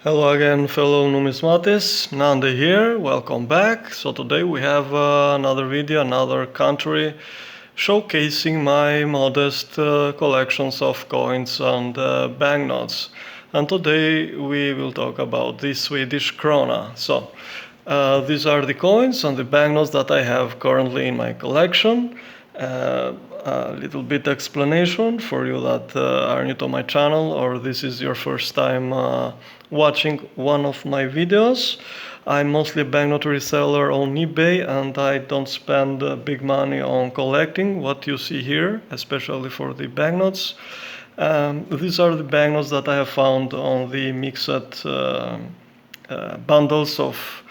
Hello again, fellow numismatists. Nande here. Welcome back. So today we have another video, another country, showcasing my modest collections of coins and banknotes. And today we will talk about the Swedish krona. So these are the coins and the banknotes that I have currently in my collection. A little bit explanation for you that are new to my channel or this is your first time watching one of my videos. I'm mostly a banknote reseller on eBay and I don't spend big money on collecting what you see here, especially for the banknotes. These are the banknotes that I have found on the mixed bundles of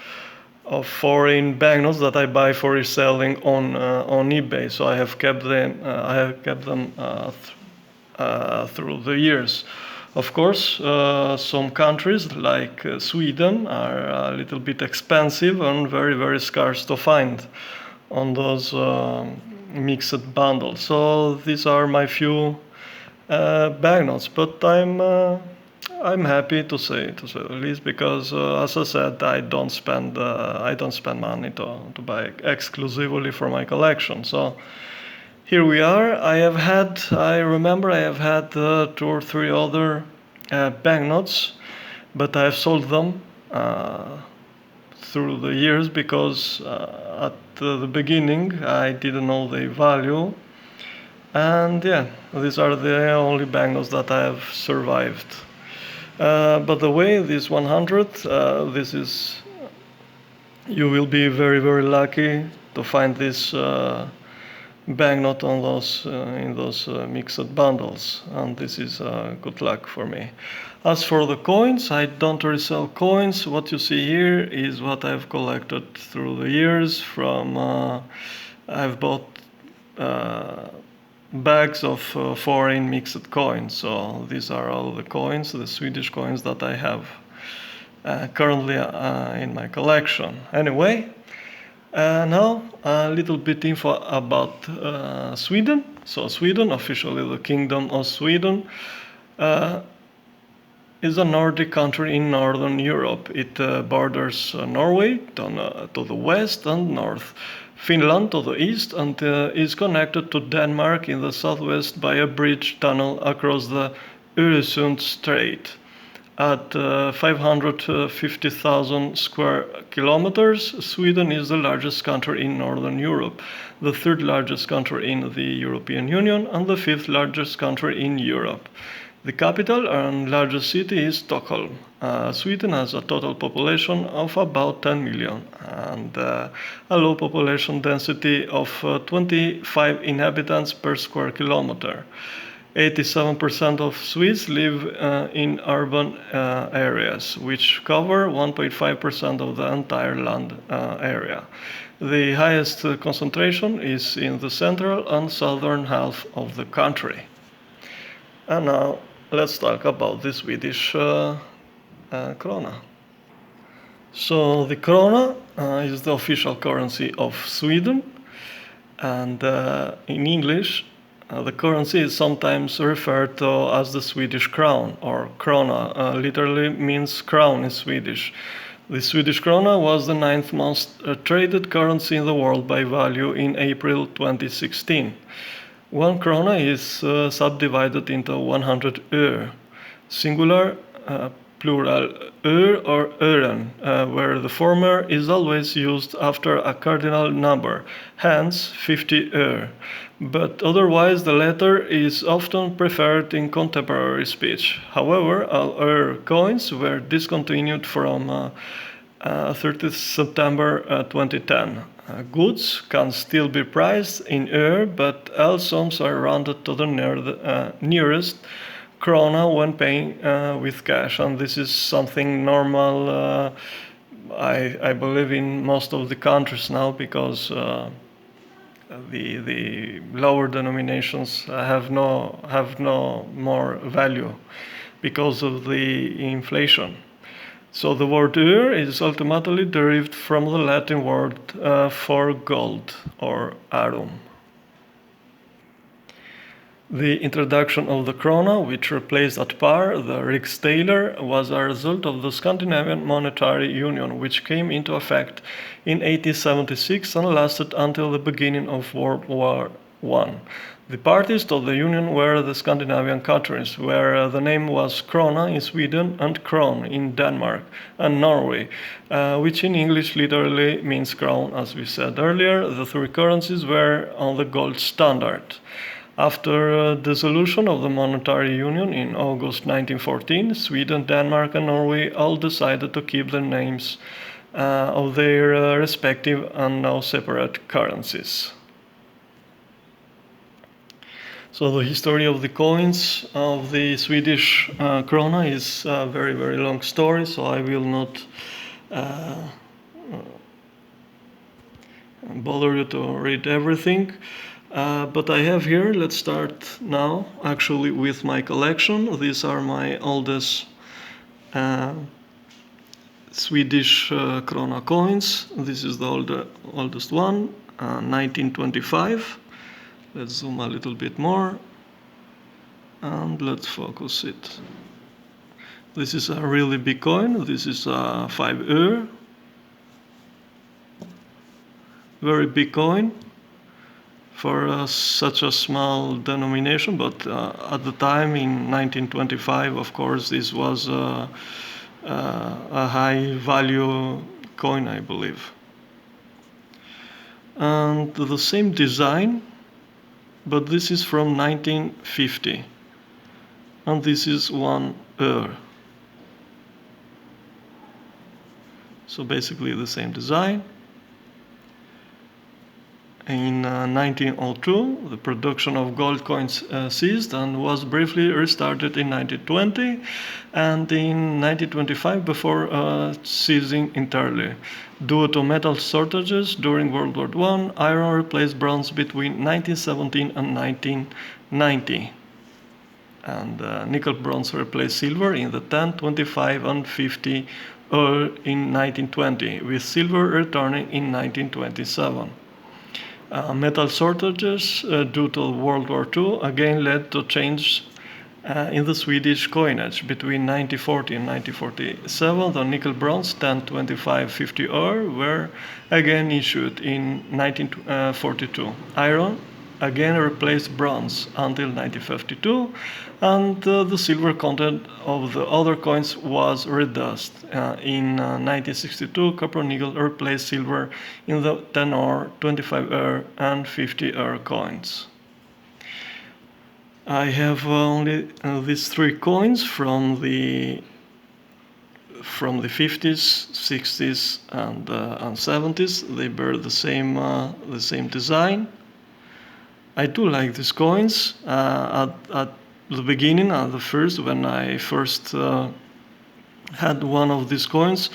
foreign banknotes that I buy for reselling on eBay. So I have kept them. Through the years. Of course, some countries like Sweden are a little bit expensive and very scarce to find on those mixed bundles. So these are my few banknotes, but I'm happy to say the least because, as I said, I don't spend money to buy exclusively for my collection. So here we are. I remember I have had two or three other banknotes, but I have sold them through the years because at the beginning I didn't know the value. And yeah, these are the only banknotes that I have survived. But the way this 100, you will be very lucky to find this banknote on those in those mixed bundles, and this is good luck for me. As for the coins, I don't resell coins. What you see here is what I've collected through the years. I've bought bags of foreign mixed coins. So these are all the coins, the Swedish coins that I have currently in my collection. Anyway, now a little bit info about Sweden. So Sweden, officially the Kingdom of Sweden, is a Nordic country in Northern Europe. It borders Norway to the west and north, Finland to the east, and is connected to Denmark in the southwest by a bridge tunnel across the Öresund Strait. At 550,000 square kilometers, Sweden is the largest country in Northern Europe, the third largest country in the European Union, and the fifth largest country in Europe. The capital and largest city is Stockholm. Sweden has a total population of about 10 million and a low population density of 25 inhabitants per square kilometer. 87% of Swedes live in urban areas, which cover 1.5% of the entire land area. The highest concentration is in the central and southern half of the country. And now let's talk about the Swedish krona. So the krona is the official currency of Sweden, and in English the currency is sometimes referred to as the Swedish crown or krona, literally means crown in Swedish. The Swedish krona was the ninth most traded currency in the world by value in April 2016. One krona is subdivided into 100 öre, singular, plural öre or ören, where the former is always used after a cardinal number, hence 50 öre. But otherwise the latter is often preferred in contemporary speech. However, all öre coins were discontinued from 30th September 2010. Goods can still be priced in öre, but all sums are rounded to the nearest krona when paying with cash, and this is something normal, I believe, in most of the countries now, because the lower denominations have no more value because of the inflation. So the word öre is ultimately derived from the Latin word for gold, or arum. The introduction of the krona, which replaced at par the riksdaler, was a result of the Scandinavian Monetary Union, which came into effect in 1876 and lasted until the beginning of World War I. The parties to the union were the Scandinavian countries, where the name was krona in Sweden and kron in Denmark, and Norway, which in English literally means crown, as we said earlier. The three currencies were on the gold standard. After dissolution of the monetary union in August 1914, Sweden, Denmark, and Norway all decided to keep the names of their respective and now separate currencies. So the history of the coins of the Swedish krona is a very, very long story, so I will not bother you to read everything. But I have here, let's start now actually with my collection. These are my oldest Swedish krona coins. This is the oldest one, 1925. Let's zoom a little bit more and let's focus it. This is a really big coin. This is a 5 öre. Very big coin for such a small denomination, but at the time in 1925, of course, this was a high value coin, I believe. And the same design, but this is from 1950, and this is 1 öre. So basically the same design. In 1902, the production of gold coins ceased and was briefly restarted in 1920, and in 1925 before ceasing entirely. Due to metal shortages during World War I, iron replaced bronze between 1917 and 1990. And nickel bronze replaced silver in the 10, 25 and 50 in 1920, with silver returning in 1927. Metal shortages due to World War II again led to change in the Swedish coinage. Between 1940 and 1947, the nickel bronze 10, 25, 50 were again issued in 1942. Iron again replaced bronze until 1952, and the silver content of the other coins was reduced. In 1962, copper nickel replaced silver in the 10 öre, 25 öre, and 50 öre coins. I have only these three coins from the 50s, 60s, and 70s. They bear the same design. I do like these coins. At the beginning, at the first, when I first had one of these coins,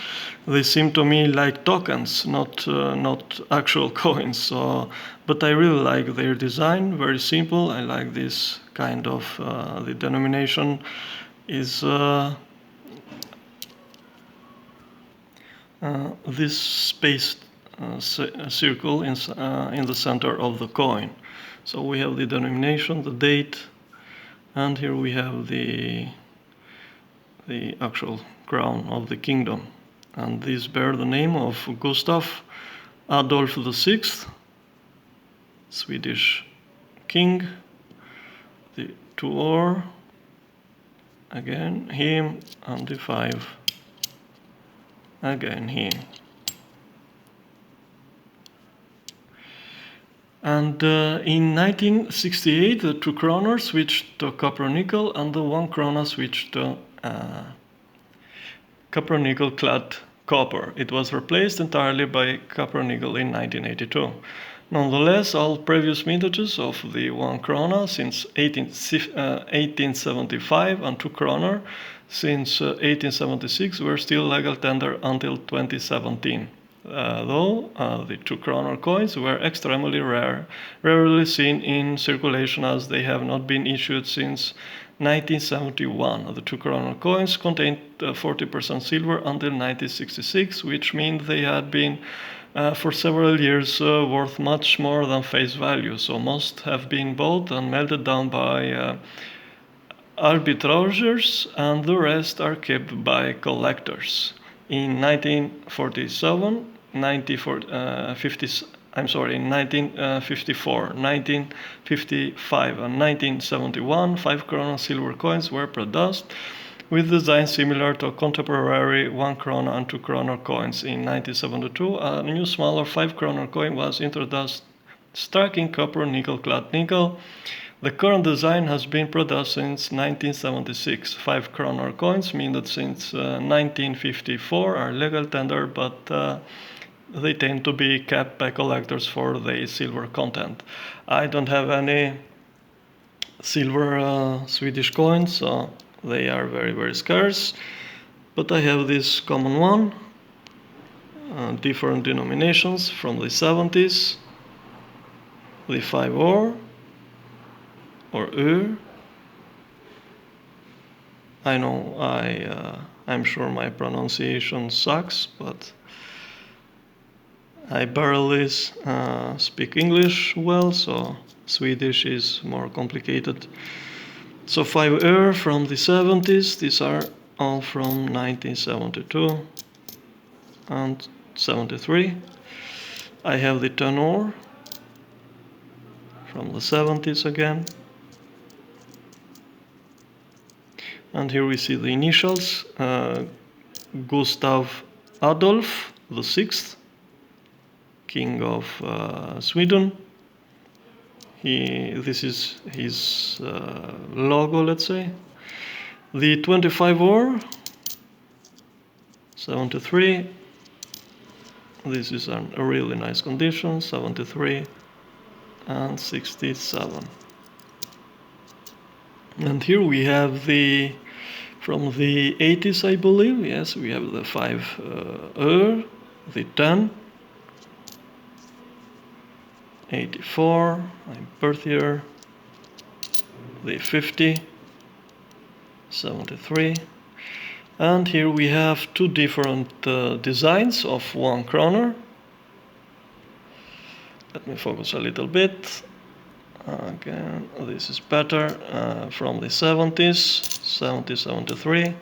they seemed to me like tokens, not actual coins. So, but I really like their design. Very simple. I like this kind of the denomination is this spaced circle in the center of the coin. So we have the denomination, the date, and here we have the actual crown of the kingdom. And these bear the name of Gustav Adolf VI, Swedish king, the 2 öre, again him, and the 5, again him. And in 1968, the 2 krona switched to copper nickel, and the 1 krona switched to copper nickel clad copper. It was replaced entirely by copper nickel in 1982. Nonetheless, all previous vintages of the 1 krona since 1875 and 2 krona since 1876 were still legal tender until 2017. Though the 2 krona coins were extremely rarely seen in circulation, as they have not been issued since 1971. The 2 krona coins contained 40% silver until 1966, which means they had been for several years worth much more than face value. So most have been bought and melted down by arbitrageurs, and the rest are kept by collectors. In 1947, 1954, 1955, and 1971, 5 krona silver coins were produced with designs similar to contemporary 1 krona and 2 krona coins. In 1972, a new smaller 5 krona coin was introduced, struck in copper nickel-clad nickel. The current design has been produced since 1976. 5 krona coins mean that since 1954 are legal tender, but they tend to be kept by collectors for their silver content. I don't have any silver Swedish coins, so they are very, very scarce. But I have this common one, different denominations from the 70s, the 5 or ur. I know I'm sure my pronunciation sucks, but I barely speak English well, so Swedish is more complicated. So 5 ur from the 70s, these are all from 1972 and 73. I have the 10 or from the 70s again. And here we see the initials, Gustav Adolf the Sixth, King of Sweden. This is his logo, let's say. The 25 or 73. This is a really nice condition, 73 and 67. And here we have from the 80s, I believe. Yes, we have the 5 the 10, 84, my birth year, the 50, 73. And here we have 2 different designs of 1 kroner. Let me focus a little bit. Again, this is better, from the 70s, 73.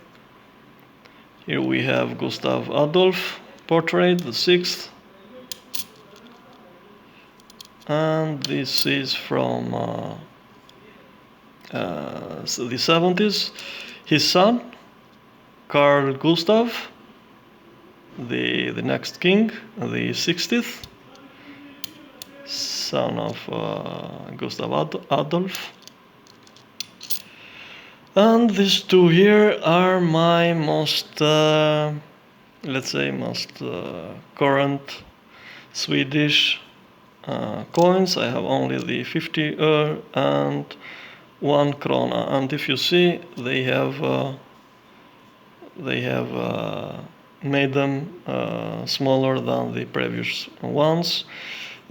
Here we have Gustav Adolf portrait, the 6th. And this is from the 70s. His son, Carl Gustav, the next king, the 60th. Son of Gustav Adolf. And these 2 here are my most, let's say, most current Swedish coins. I have only the 50 and 1 krona, and if you see, they have made them smaller than the previous ones.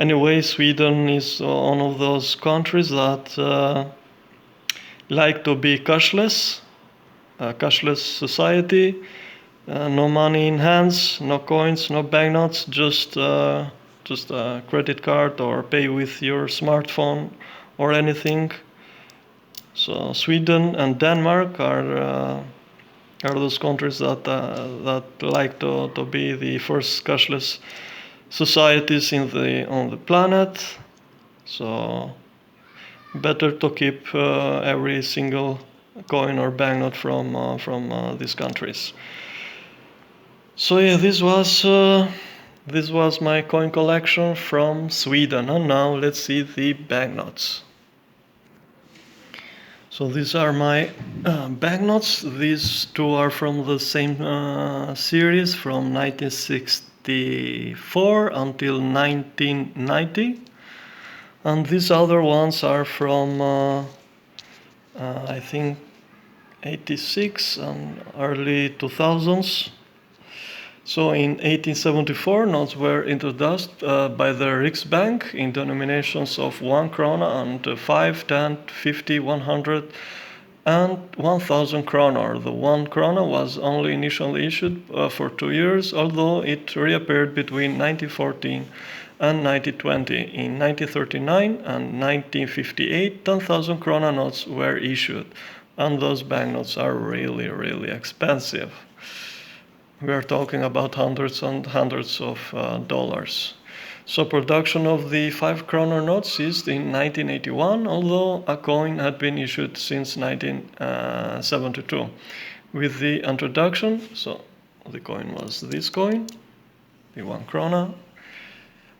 Anyway, Sweden is one of those countries that like to be cashless, a cashless society, no money in hands, no coins, no banknotes, just a credit card or pay with your smartphone or anything. So Sweden and Denmark are those countries that like to be the first cashless societies on the planet. So better to keep every single coin or banknote from these countries. So yeah, this was my coin collection from Sweden, and now let's see the banknotes. So these are my banknotes. These 2 are from the same series from 1964 until 1990, and these other ones are from I think 86 and early 2000s. So in 1874, notes were introduced by the Riksbank in denominations of 1 krona and 5, 10, 50, 100, and 1000 krona. The 1 krona was only initially issued for 2 years, although it reappeared between 1914 and 1920. In 1939 and 1958, 10,000 krona notes were issued, and those banknotes are really, really expensive. We are talking about hundreds and hundreds of dollars. So production of the 5 kroner note ceased in 1981, although a coin had been issued since 1972. With the introduction, so the coin was this coin, the 1 krona.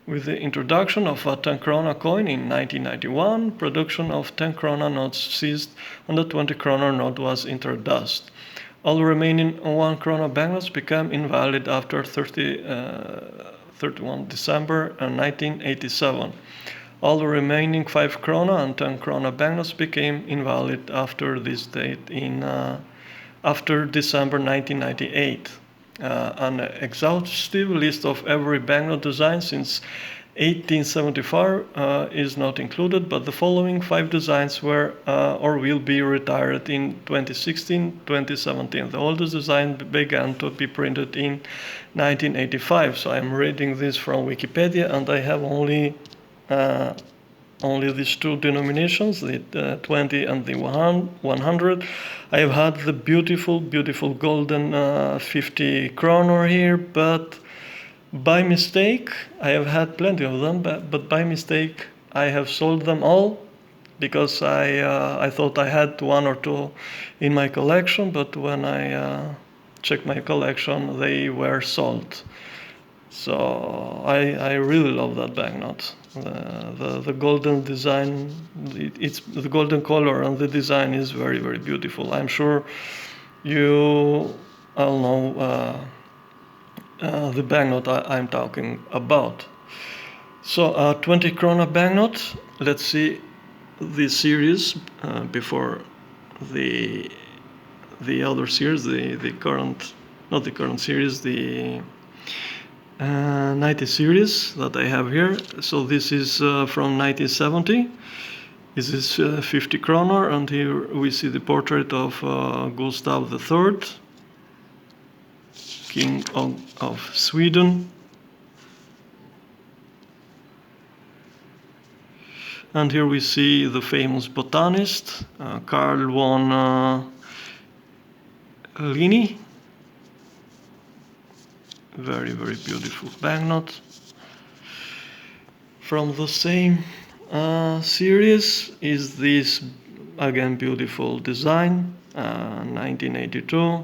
With the introduction of a 10 krona coin in 1991, production of 10 krona notes ceased and the 20 krona note was introduced. All remaining 1 krona banknotes became invalid after 31 December 1987. All the remaining 5 krona and 10 krona banknotes became invalid after this date after December 1998. An exhaustive list of every banknote design since 1874 is not included, but the following 5 designs were or will be retired in 2016-2017. The oldest design began to be printed in 1985. So I'm reading this from Wikipedia, and I have only these 2 denominations, the 20 and the 100. I have had the beautiful, beautiful golden 50 kroner here, but by mistake, I have had plenty of them, but by mistake, I have sold them all because I thought I had 1 or 2 in my collection, but when I checked my collection, they were sold. So I really love that banknote. The golden design, it's the golden color, and the design is very, very beautiful. I'm sure you all know the banknote I'm talking about. So 20 krona banknote. Let's see the series before the other series, the current, not the current series, the 90 series that I have here. So this is from 1970. This is 50 kroner, and here we see the portrait of Gustav III, King of Sweden. And here we see the famous botanist, Carl von Linné. Very, very beautiful banknote. From the same series is this, again, beautiful design, 1982.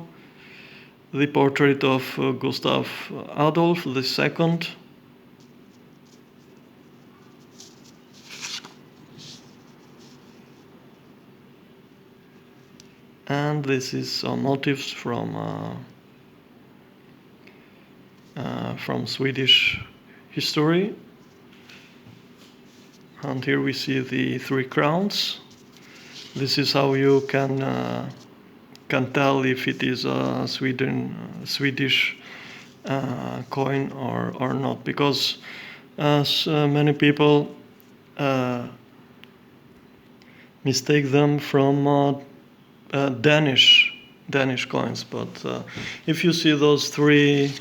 The portrait of Gustav Adolf II. And this is some motifs from Swedish history. And here we see the 3 crowns. This is how you can tell if it is a Swedish coin or not, because many people mistake them from Danish coins. But if you see those three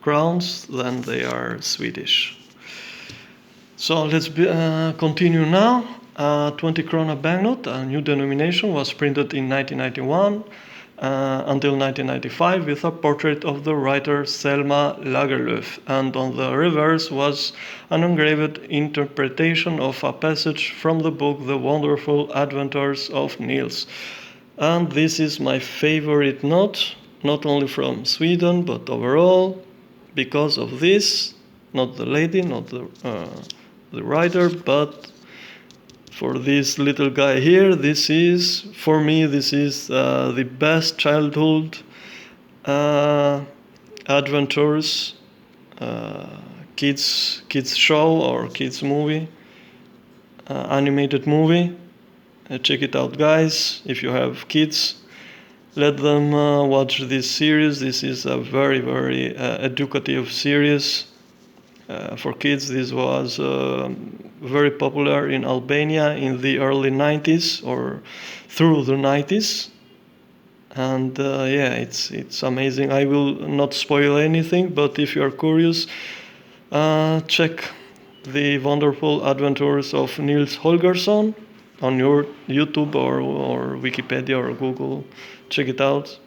crowns, then they are Swedish. So let's continue now. 20 krona banknote, a new denomination, was printed in 1991 until 1995 with a portrait of the writer Selma Lagerlöf, and on the reverse was an engraved interpretation of a passage from the book The Wonderful Adventures of Niels. And this is my favorite note, not only from Sweden but overall, because of this, not the lady, not the writer, but for this little guy here. This is, for me, this is the best childhood adventures, kids show or kids movie, animated movie. Check it out, guys. If you have kids, let them watch this series. This is a very, very educative series. For kids, this was very popular in Albania in the early 90s or through the 90s. And yeah, it's amazing. I will not spoil anything, but if you are curious, check the wonderful adventures of Nils Holgersson on your YouTube or Wikipedia or Google. Check it out.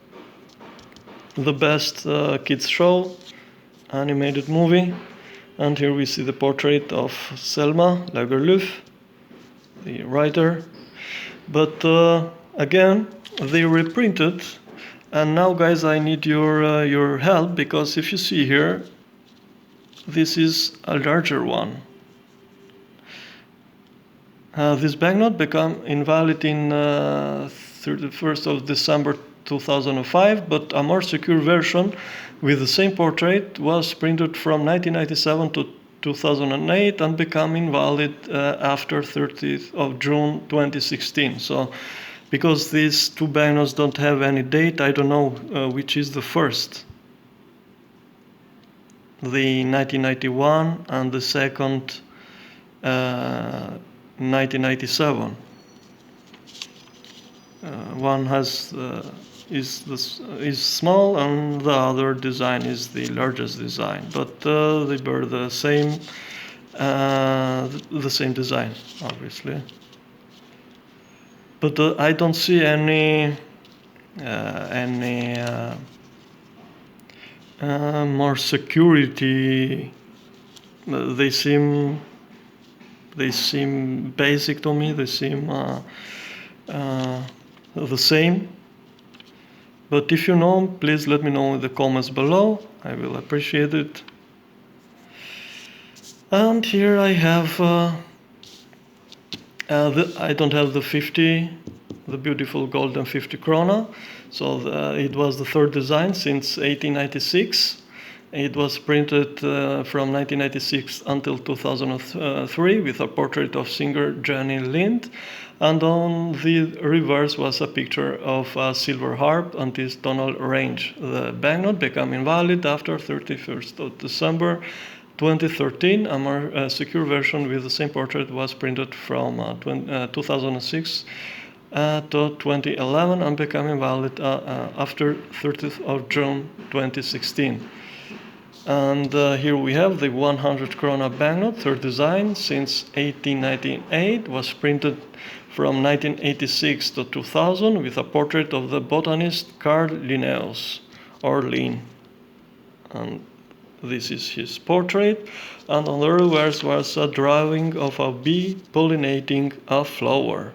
The best kids show, animated movie. And here we see the portrait of Selma Lagerlöf, the writer. But again, they reprinted, and now, guys, I need your help, because if you see here, this is a larger one. This banknote became invalid in 31st of December 2005, but a more secure version with the same portrait was printed from 1997 to 2008 and became invalid after 30th of June 2016. So, because these two banknotes don't have any date, I don't know which is the first. The 1991 and the second 1997. One has is small, and the other design is the largest design, but they bear the same design, obviously. But I don't see any more security. They seem basic to me. They seem the same. But if you know, please let me know in the comments below. I will appreciate it. And here I have I don't have the 50, the beautiful golden 50 krona. So it was the third design since 1896. It was printed from 1996 until 2003 with a portrait of singer Jenny Lind. And on the reverse was a picture of a silver harp and this tonal range. The banknote became invalid after 31st of December 2013. A more secure version with the same portrait was printed from 2006 to 2011 and became invalid after 30th of June 2016. And here we have the 100 krona banknote, third design since 1898, was printed from 1986 to 2000 with a portrait of the botanist Carl Linnaeus, or Lin. And this is his portrait. And on the reverse was a drawing of a bee pollinating a flower.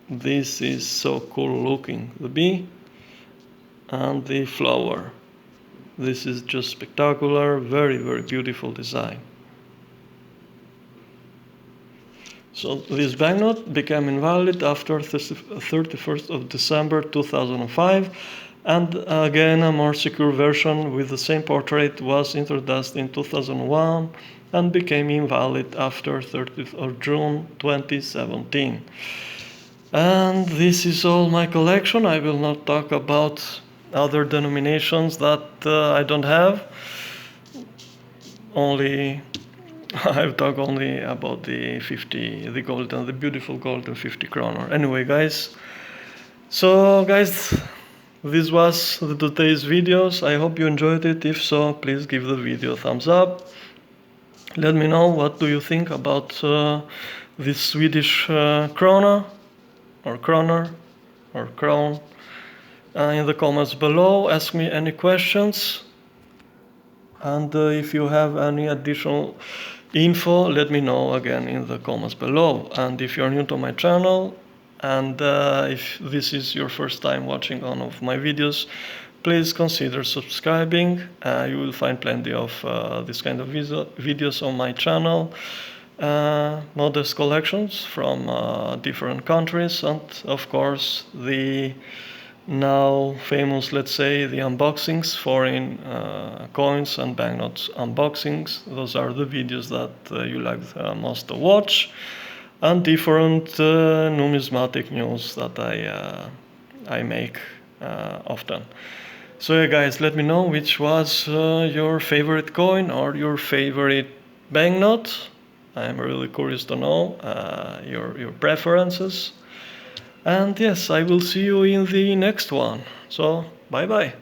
This is so cool looking, the bee and the flower. This is just spectacular, very, very beautiful design. So this banknote became invalid after 31st of December 2005, and again a more secure version with the same portrait was introduced in 2001 and became invalid after 30th of June 2017. And this is all my collection. I will not talk about other denominations that I don't have. I've talked only about the 50, the golden, the beautiful golden 50 krona. Anyway, guys. So, guys, this was today's videos. I hope you enjoyed it. If so, please give the video a thumbs up. Let me know what do you think about this Swedish krona or kroner or crown. In the comments below, ask me any questions, and if you have any additional info, let me know again in the comments below. And if you're new to my channel, and if this is your first time watching one of my videos, please consider subscribing. You will find plenty of this kind of videos on my channel. Modest collections from different countries, and of course the now famous, let's say, the unboxings, foreign coins and banknotes unboxings. Those are the videos that you like most to watch, and different numismatic news that I make often. So yeah, guys, let me know which was your favorite coin or your favorite banknote. I'm really curious to know your preferences. And yes, I will see you in the next one. So, bye bye.